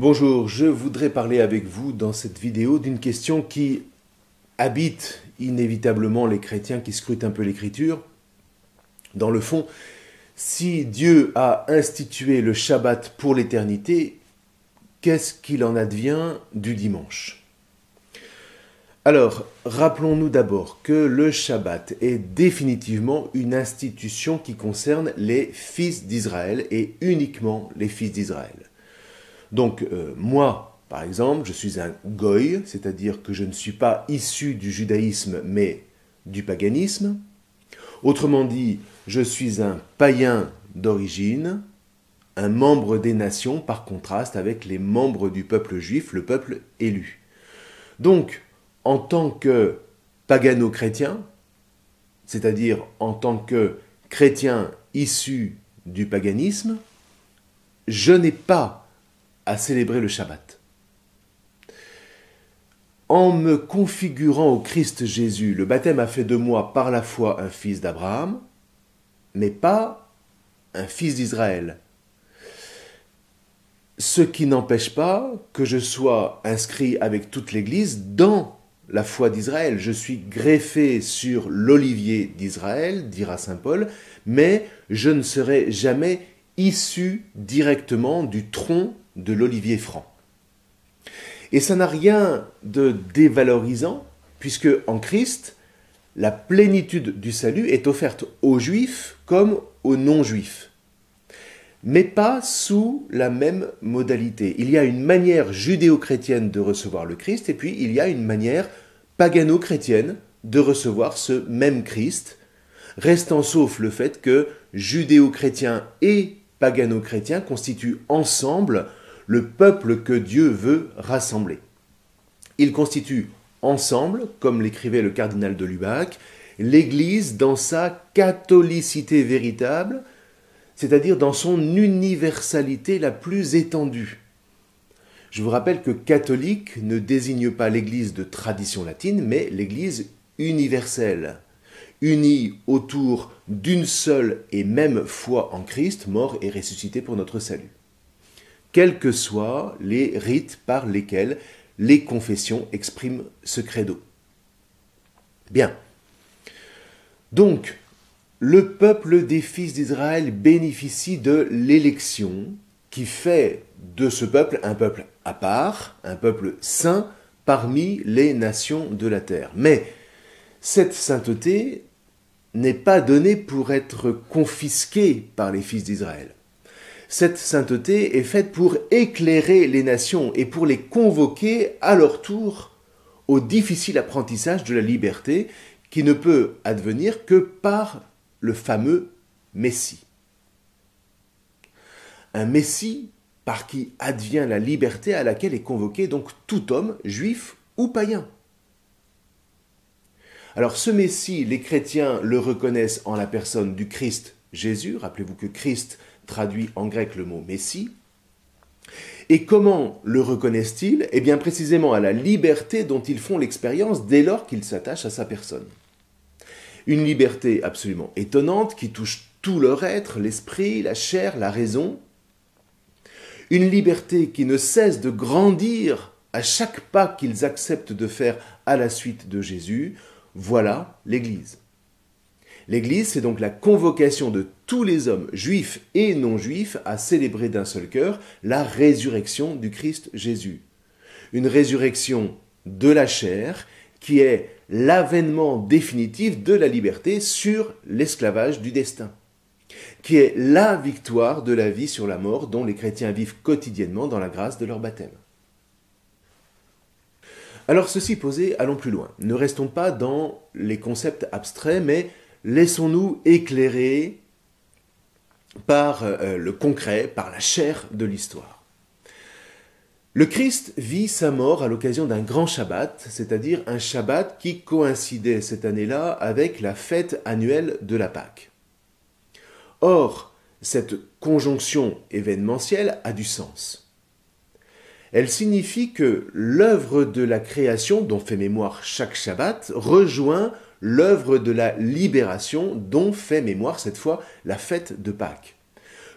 Bonjour, je voudrais parler avec vous dans cette vidéo d'une question qui habite inévitablement les chrétiens qui scrutent un peu l'Écriture. Dans le fond, si Dieu a institué le Shabbat pour l'éternité, qu'est-ce qu'il en advient du dimanche ? Alors, rappelons-nous d'abord que le Shabbat est définitivement une institution qui concerne les fils d'Israël et uniquement les fils d'Israël. Donc, moi, par exemple, je suis un goy, c'est-à-dire que je ne suis pas issu du judaïsme, mais du paganisme. Autrement dit, je suis un païen d'origine, un membre des nations, par contraste avec les membres du peuple juif, le peuple élu. Donc, en tant que pagano-chrétien, c'est-à-dire en tant que chrétien issu du paganisme, je n'ai pas à célébrer le Shabbat. En me configurant au Christ Jésus, le baptême a fait de moi par la foi un fils d'Abraham, mais pas un fils d'Israël. Ce qui n'empêche pas que je sois inscrit avec toute l'Église dans la foi d'Israël. Je suis greffé sur l'olivier d'Israël, dira saint Paul, mais je ne serai jamais issu directement du tronc de l'olivier franc. Et ça n'a rien de dévalorisant, puisque en Christ, la plénitude du salut est offerte aux juifs comme aux non-juifs, mais pas sous la même modalité. Il y a une manière judéo-chrétienne de recevoir le Christ, et puis il y a une manière pagano-chrétienne de recevoir ce même Christ, restant sauf le fait que judéo-chrétiens et pagano-chrétiens constituent ensemble le peuple que Dieu veut rassembler. Ils constituent ensemble, comme l'écrivait le cardinal de Lubac, l'Église dans sa catholicité véritable, c'est-à-dire dans son universalité la plus étendue. Je vous rappelle que catholique ne désigne pas l'Église de tradition latine, mais l'Église universelle, unie autour d'une seule et même foi en Christ, mort et ressuscité pour notre salut, quels que soient les rites par lesquels les confessions expriment ce credo. Bien. Donc, le peuple des fils d'Israël bénéficie de l'élection qui fait de ce peuple un peuple à part, un peuple saint parmi les nations de la terre. Mais cette sainteté n'est pas donnée pour être confisquée par les fils d'Israël. Cette sainteté est faite pour éclairer les nations et pour les convoquer à leur tour au difficile apprentissage de la liberté qui ne peut advenir que par le fameux Messie. Un Messie par qui advient la liberté à laquelle est convoqué donc tout homme, juif ou païen. Alors ce Messie, les chrétiens le reconnaissent en la personne du Christ Jésus. Rappelez-vous que Christ traduit en grec le mot Messie. Et comment le reconnaissent-ils ? Eh bien précisément à la liberté dont ils font l'expérience dès lors qu'ils s'attachent à sa personne. Une liberté absolument étonnante qui touche tout leur être, l'esprit, la chair, la raison. Une liberté qui ne cesse de grandir à chaque pas qu'ils acceptent de faire à la suite de Jésus. Voilà l'Église. L'Église, c'est donc la convocation de tous les hommes, juifs et non-juifs, à célébrer d'un seul cœur la résurrection du Christ Jésus. Une résurrection de la chair qui est l'avènement définitif de la liberté sur l'esclavage du destin, qui est la victoire de la vie sur la mort dont les chrétiens vivent quotidiennement dans la grâce de leur baptême. Alors ceci posé, allons plus loin. Ne restons pas dans les concepts abstraits, mais laissons-nous éclairer par le concret, par la chair de l'histoire. Le Christ vit sa mort à l'occasion d'un grand Shabbat, c'est-à-dire un Shabbat qui coïncidait cette année-là avec la fête annuelle de la Pâque. Or, cette conjonction événementielle a du sens. Elle signifie que l'œuvre de la création, dont fait mémoire chaque Shabbat, rejoint l'œuvre de la libération, dont fait mémoire cette fois la fête de Pâques.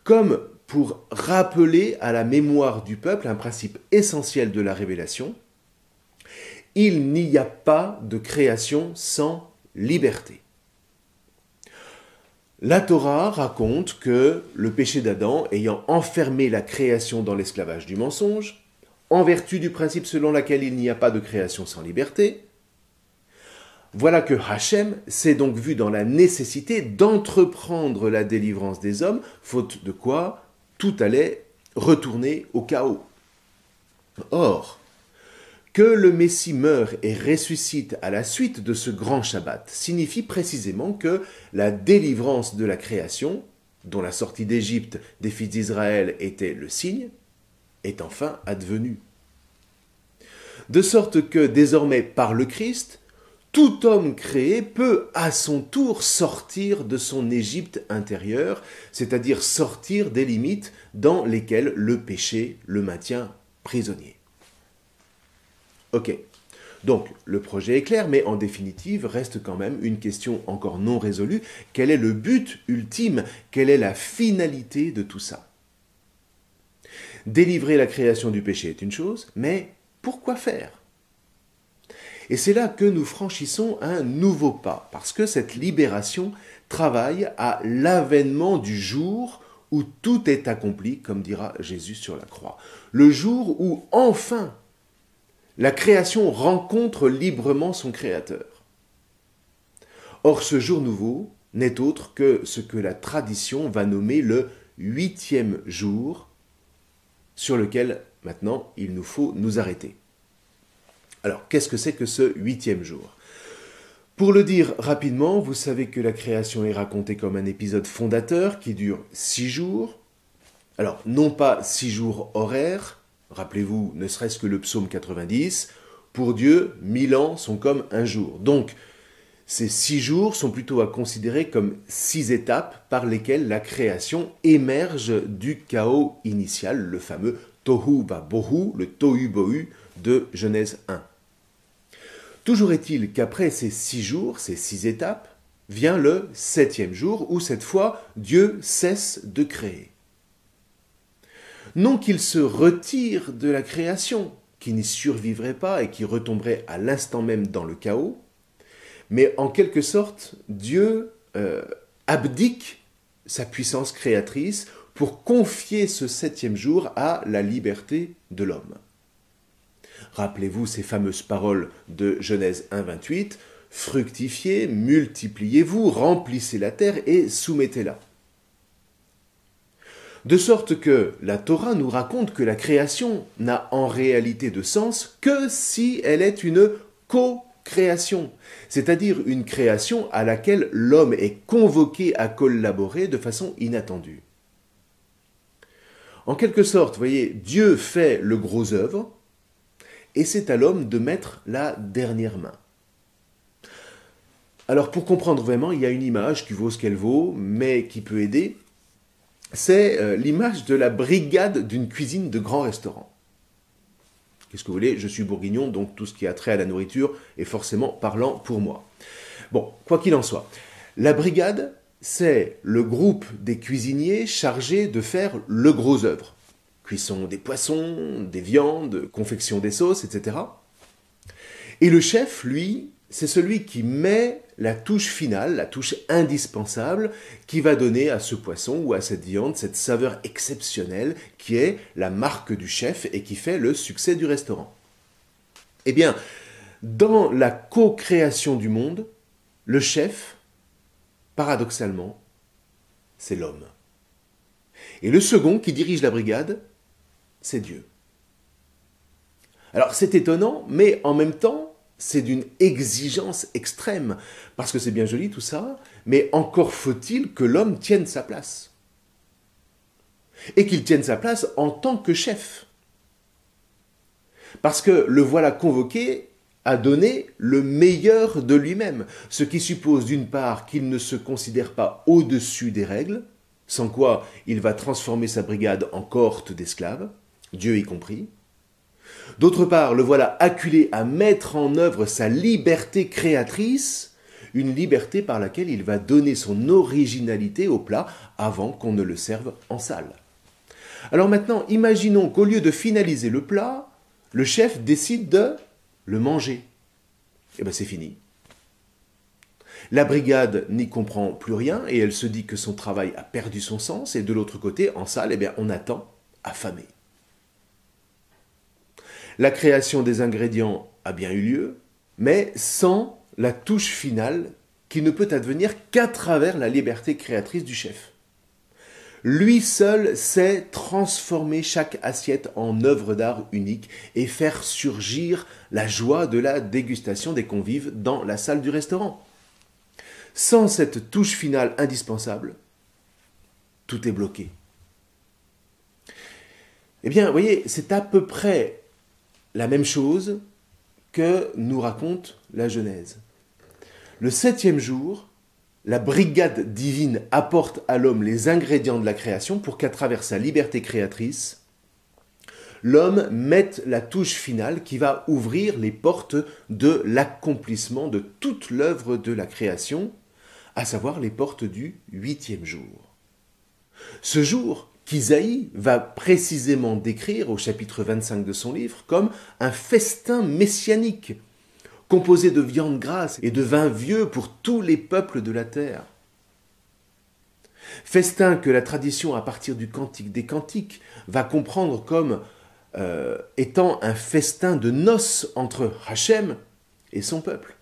Comme pour rappeler à la mémoire du peuple un principe essentiel de la révélation. Il n'y a pas de création sans liberté. La Torah raconte que le péché d'Adam, ayant enfermé la création dans l'esclavage du mensonge, en vertu du principe selon lequel il n'y a pas de création sans liberté, voilà que Hachem s'est donc vu dans la nécessité d'entreprendre la délivrance des hommes, faute de quoi tout allait retourner au chaos. Or, que le Messie meure et ressuscite à la suite de ce grand Shabbat signifie précisément que la délivrance de la création, dont la sortie d'Égypte des fils d'Israël était le signe, est enfin advenue. De sorte que désormais, par le Christ, tout homme créé peut à son tour sortir de son Égypte intérieure, c'est-à-dire sortir des limites dans lesquelles le péché le maintient prisonnier. Ok, donc le projet est clair, mais en définitive reste quand même une question encore non résolue. Quel est le but ultime? Quelle est la finalité de tout ça? Délivrer la création du péché est une chose, mais pourquoi faire? Et c'est là que nous franchissons un nouveau pas, parce que cette libération travaille à l'avènement du jour où tout est accompli, comme dira Jésus sur la croix. Le jour où enfin la création rencontre librement son Créateur. Or, ce jour nouveau n'est autre que ce que la tradition va nommer le 8e jour, sur lequel maintenant il nous faut nous arrêter. Alors, qu'est-ce que c'est que ce 8e jour? Pour le dire rapidement, vous savez que la création est racontée comme un épisode fondateur qui dure 6 jours. Alors, non pas 6 jours horaires, rappelez-vous, ne serait-ce que le psaume 90, pour Dieu, 1000 ans sont comme un jour. Donc, ces 6 jours sont plutôt à considérer comme 6 étapes par lesquelles la création émerge du chaos initial, le fameux Tohu va Bohu, le Tohu Bohu de Genèse 1. Toujours est-il qu'après ces 6 jours, ces 6 étapes, vient le 7e jour où cette fois Dieu cesse de créer. Non qu'il se retire de la création, qui n'y survivrait pas et qui retomberait à l'instant même dans le chaos, mais en quelque sorte, Dieu abdique sa puissance créatrice pour confier ce 7e jour à la liberté de l'homme. Rappelez-vous ces fameuses paroles de Genèse 1, 28, « Fructifiez, multipliez-vous, remplissez la terre et soumettez-la ». De sorte que la Torah nous raconte que la création n'a en réalité de sens que si elle est une co-création, c'est-à-dire une création à laquelle l'homme est convoqué à collaborer de façon inattendue. En quelque sorte, vous voyez, Dieu fait le gros œuvre, et c'est à l'homme de mettre la dernière main. Alors pour comprendre vraiment, il y a une image qui vaut ce qu'elle vaut, mais qui peut aider. C'est l'image de la brigade d'une cuisine de grand restaurant. Qu'est-ce que vous voulez? Je suis bourguignon, donc tout ce qui a trait à la nourriture est forcément parlant pour moi. Bon, quoi qu'il en soit, la brigade, c'est le groupe des cuisiniers chargés de faire le gros œuvre. Cuisson des poissons, des viandes, confection des sauces, etc. Et le chef, lui, c'est celui qui met la touche finale, la touche indispensable, qui va donner à ce poisson ou à cette viande cette saveur exceptionnelle qui est la marque du chef et qui fait le succès du restaurant. Eh bien, dans la co-création du monde, le chef, paradoxalement, c'est l'homme. Et le second qui dirige la brigade, c'est Dieu. Alors c'est étonnant, mais en même temps, c'est d'une exigence extrême, parce que c'est bien joli tout ça, mais encore faut-il que l'homme tienne sa place. Et qu'il tienne sa place en tant que chef. Parce que le voilà convoqué à donner le meilleur de lui-même, ce qui suppose d'une part qu'il ne se considère pas au-dessus des règles, sans quoi il va transformer sa brigade en cohorte d'esclaves, Dieu y compris. D'autre part, le voilà acculé à mettre en œuvre sa liberté créatrice, une liberté par laquelle il va donner son originalité au plat avant qu'on ne le serve en salle. Alors maintenant, imaginons qu'au lieu de finaliser le plat, le chef décide de le manger. Eh bien c'est fini. La brigade n'y comprend plus rien et elle se dit que son travail a perdu son sens. Et de l'autre côté, en salle, eh bien, on attend affamé. La création des ingrédients a bien eu lieu, mais sans la touche finale qui ne peut advenir qu'à travers la liberté créatrice du chef. Lui seul sait transformer chaque assiette en œuvre d'art unique et faire surgir la joie de la dégustation des convives dans la salle du restaurant. Sans cette touche finale indispensable, tout est bloqué. Eh bien, vous voyez, c'est à peu près la même chose que nous raconte la Genèse. Le 7e jour, la brigade divine apporte à l'homme les ingrédients de la création pour qu'à travers sa liberté créatrice, l'homme mette la touche finale qui va ouvrir les portes de l'accomplissement de toute l'œuvre de la création, à savoir les portes du 8e jour. Ce jour qu'Isaïe va précisément décrire au chapitre 25 de son livre comme un festin messianique, composé de viande grasse et de vin vieux pour tous les peuples de la terre. Festin que la tradition, à partir du Cantique des Cantiques, va comprendre comme étant un festin de noces entre Hachem et son peuple.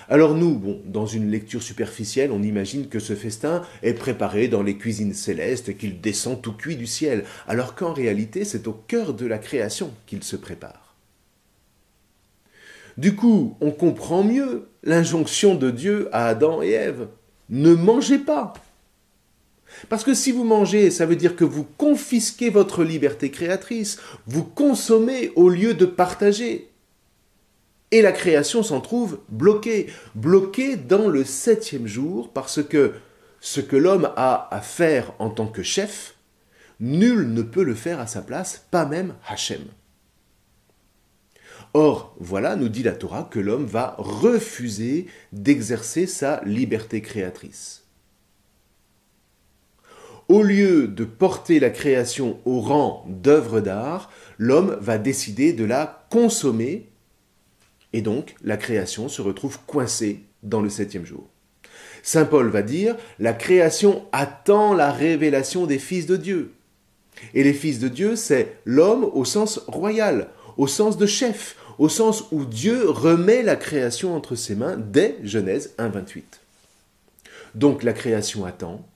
Alors nous, dans une lecture superficielle, on imagine que ce festin est préparé dans les cuisines célestes, qu'il descend tout cuit du ciel, alors qu'en réalité, c'est au cœur de la création qu'il se prépare. Du coup, on comprend mieux l'injonction de Dieu à Adam et Ève. Ne mangez pas. Parce que si vous mangez, ça veut dire que vous confisquez votre liberté créatrice, vous consommez au lieu de partager. Et la création s'en trouve bloquée dans le 7e jour, parce que ce que l'homme a à faire en tant que chef, nul ne peut le faire à sa place, pas même Hachem. Or, voilà, nous dit la Torah, que l'homme va refuser d'exercer sa liberté créatrice. Au lieu de porter la création au rang d'œuvre d'art, l'homme va décider de la consommer. Et donc, la création se retrouve coincée dans le 7e jour. Saint Paul va dire, la création attend la révélation des fils de Dieu. Et les fils de Dieu, c'est l'homme au sens royal, au sens de chef, au sens où Dieu remet la création entre ses mains dès Genèse 1,28. Donc la création attend,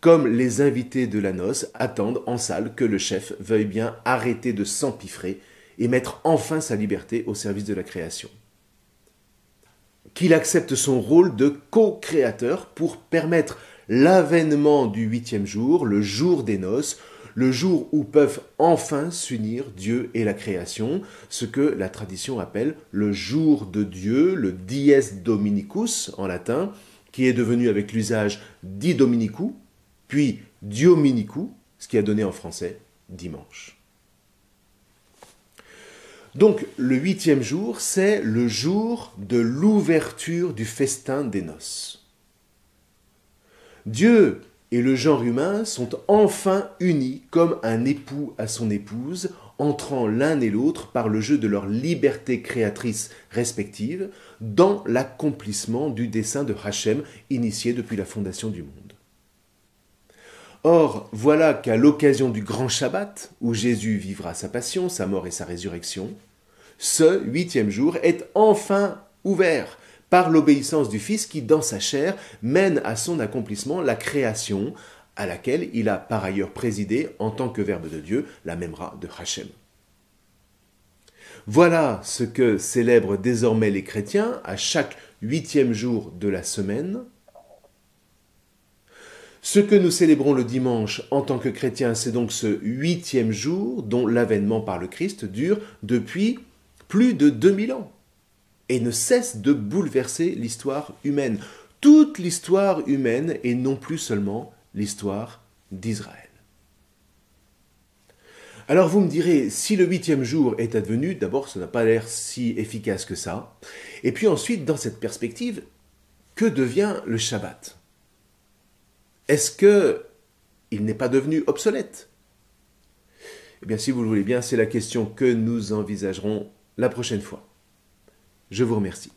comme les invités de la noce attendent en salle que le chef veuille bien arrêter de s'empiffrer et mettre enfin sa liberté au service de la création. Qu'il accepte son rôle de co-créateur pour permettre l'avènement du 8e jour, le jour des noces, le jour où peuvent enfin s'unir Dieu et la création, ce que la tradition appelle le jour de Dieu, le dies Dominicus en latin, qui est devenu avec l'usage di Dominicus, puis Diominicus, ce qui a donné en français dimanche. Donc, le 8e jour, c'est le jour de l'ouverture du festin des noces. Dieu et le genre humain sont enfin unis comme un époux à son épouse, entrant l'un et l'autre par le jeu de leur liberté créatrice respective dans l'accomplissement du dessein de Hachem initié depuis la fondation du monde. Or, voilà qu'à l'occasion du grand Shabbat, où Jésus vivra sa passion, sa mort et sa résurrection, ce 8e jour est enfin ouvert par l'obéissance du Fils qui, dans sa chair, mène à son accomplissement la création à laquelle il a par ailleurs présidé, en tant que Verbe de Dieu, la Memra de Hachem. Voilà ce que célèbrent désormais les chrétiens à chaque 8e jour de la semaine. Ce que nous célébrons le dimanche en tant que chrétiens, c'est donc ce 8e jour dont l'avènement par le Christ dure depuis plus de 2000 ans et ne cesse de bouleverser l'histoire humaine. Toute l'histoire humaine et non plus seulement l'histoire d'Israël. Alors vous me direz, si le 8e jour est advenu, d'abord ça n'a pas l'air si efficace que ça. Et puis ensuite, dans cette perspective, que devient le Shabbat ? Est-ce que il n'est pas devenu obsolète? Eh bien, si vous le voulez bien, c'est la question que nous envisagerons la prochaine fois. Je vous remercie.